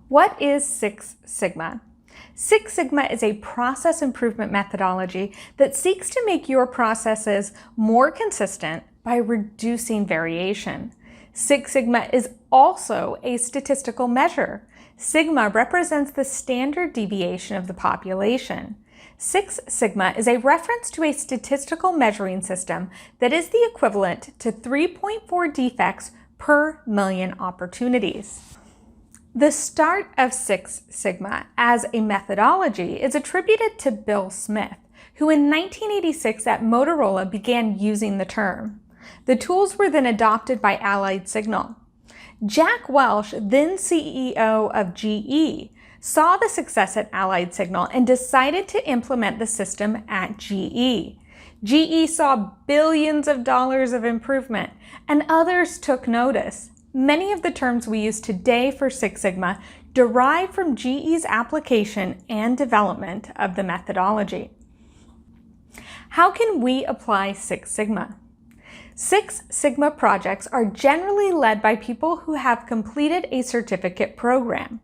What is Six Sigma? Six Sigma is a process improvement methodology that seeks to make your processes more consistent by reducing variation. Six Sigma is also a statistical measure. Sigma represents the standard deviation of the population. Six Sigma is a reference to a statistical measuring system that is the equivalent to 3.4 defects per million opportunities. The start of Six Sigma as a methodology is attributed to Bill Smith, who in 1986 at Motorola began using the term. The tools were then adopted by Allied Signal. Jack Welch, then CEO of GE, saw the success at Allied Signal and decided to implement the system at GE. GE saw billions of dollars of improvement, and others took notice. Many of the terms we use today for Six Sigma derive from GE's application and development of the methodology. How can we apply Six Sigma? Six Sigma projects are generally led by people who have completed a certificate program.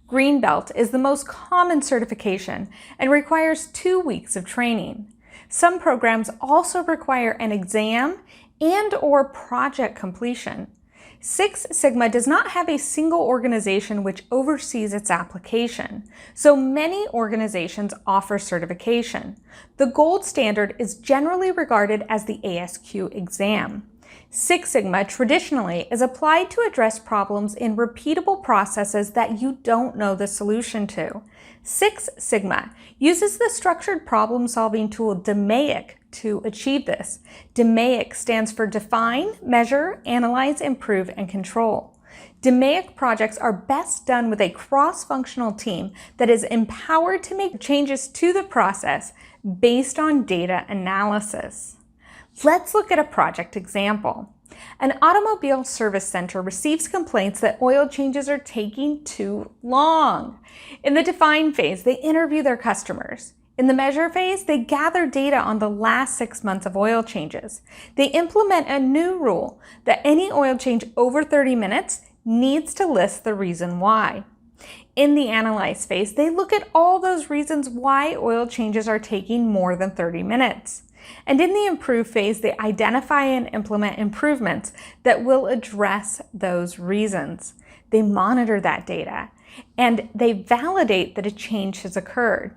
Green Belt is the most common certification and requires 2 weeks of training. Some programs also require an exam and/or project completion. Six Sigma does not have a single organization which oversees its application, so many organizations offer certification. The gold standard is generally regarded as the ASQ exam. Six Sigma traditionally is applied to address problems in repeatable processes that you don't know the solution to. Six Sigma uses the structured problem-solving tool DMAIC to achieve this. DMAIC stands for Define, Measure, Analyze, Improve, and Control. DMAIC projects are best done with a cross-functional team that is empowered to make changes to the process based on data analysis. Let's look at a project example. An automobile service center receives complaints that oil changes are taking too long. In the define phase, they interview their customers. In the measure phase, they gather data on the last 6 months of oil changes. They implement a new rule that any oil change over 30 minutes needs to list the reason why. In the analyze phase, they look at all those reasons why oil changes are taking more than 30 minutes. And in the improve phase, they identify and implement improvements that will address those reasons. They monitor that data and they validate that a change has occurred.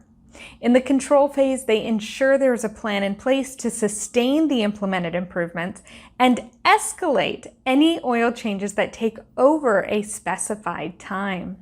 In the control phase, they ensure there is a plan in place to sustain the implemented improvements and escalate any oil changes that take over a specified time.